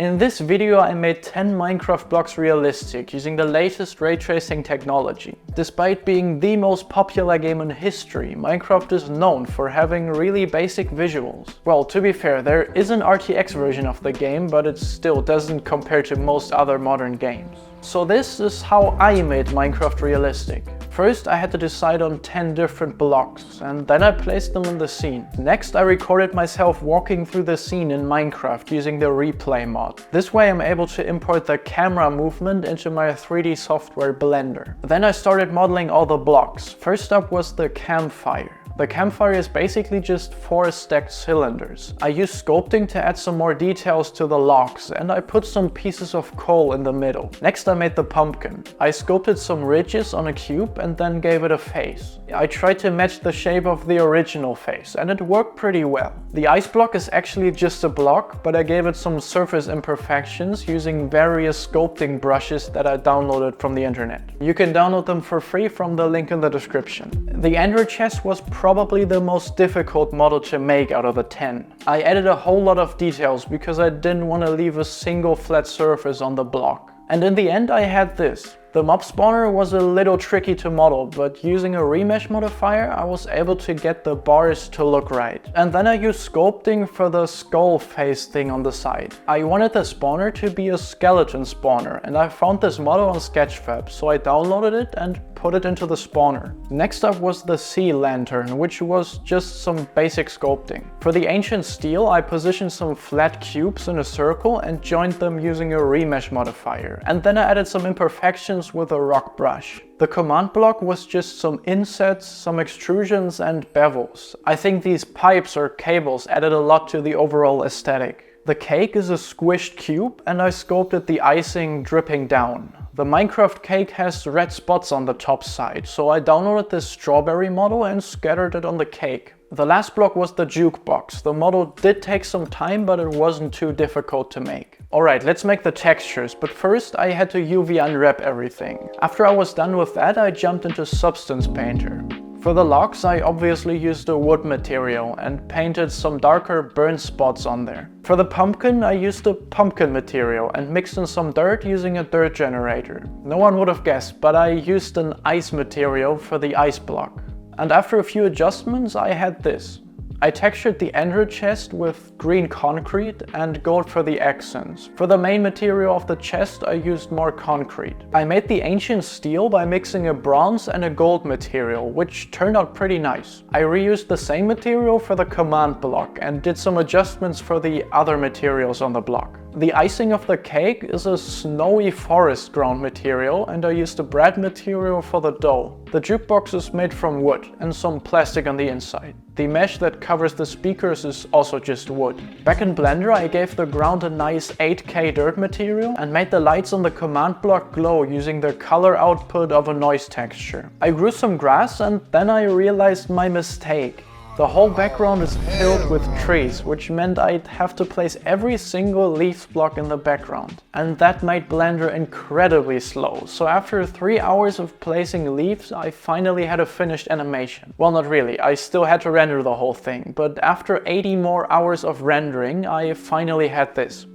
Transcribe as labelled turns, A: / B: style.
A: In this video I made 10 Minecraft blocks realistic using the latest ray tracing technology. Despite being the most popular game in history, Minecraft is known for having really basic visuals. Well, to be fair, there is an RTX version of the game, but it still doesn't compare to most other modern games. So this is how I made Minecraft realistic. First, I had to decide on 10 different blocks, and then I placed them in the scene. Next, I recorded myself walking through the scene in Minecraft using the replay mod. This way I'm able to import the camera movement into my 3D software Blender. Then I started modeling all the blocks. First up was the campfire. The campfire is basically just 4 stacked cylinders. I used sculpting to add some more details to the logs, and I put some pieces of coal in the middle. Next I made the pumpkin. I sculpted some ridges on a cube and then gave it a face. I tried to match the shape of the original face, and it worked pretty well. The ice block is actually just a block, but I gave it some surface imperfections using various sculpting brushes that I downloaded from the internet. You can download them for free from the link in the description. The ender chest was probably the most difficult model to make out of the 10. I added a whole lot of details because I didn't want to leave a single flat surface on the block. And in the end I had this. The mob spawner was a little tricky to model, but using a remesh modifier I was able to get the bars to look right. And then I used sculpting for the skull face thing on the side. I wanted the spawner to be a skeleton spawner, and I found this model on Sketchfab, so I downloaded it and put it into the spawner. Next up was the sea lantern, which was just some basic sculpting. For the ancient steel I positioned some flat cubes in a circle and joined them using a remesh modifier. And then I added some imperfections with a rock brush. The command block was just some insets, some extrusions and bevels. I think these pipes or cables added a lot to the overall aesthetic. The cake is a squished cube and I sculpted the icing dripping down. The Minecraft cake has red spots on the top side, so I downloaded this strawberry model and scattered it on the cake. The last block was the jukebox. The model did take some time, but it wasn't too difficult to make. Alright, let's make the textures, but first I had to UV unwrap everything. After I was done with that, I jumped into Substance Painter. For the logs, I obviously used a wood material and painted some darker burnt spots on there. For the pumpkin, I used a pumpkin material and mixed in some dirt using a dirt generator. No one would have guessed, but I used an ice material for the ice block. And after a few adjustments, I had this. I textured the ender chest with green concrete and gold for the accents. For the main material of the chest I used more concrete. I made the ancient steel by mixing a bronze and a gold material, which turned out pretty nice. I reused the same material for the command block and did some adjustments for the other materials on the block. The icing of the cake is a snowy forest ground material and I used a bread material for the dough. The jukebox is made from wood and some plastic on the inside. The mesh that covers the speakers is also just wood. Back in Blender I gave the ground a nice 8K dirt material and made the lights on the command block glow using the color output of a noise texture. I grew some grass and then I realized my mistake. The whole background is filled with trees, which meant I'd have to place every single leaf block in the background. And that made Blender incredibly slow, so after 3 hours of placing leaves, I finally had a finished animation. Well, not really, I still had to render the whole thing, but after 80 more hours of rendering, I finally had this.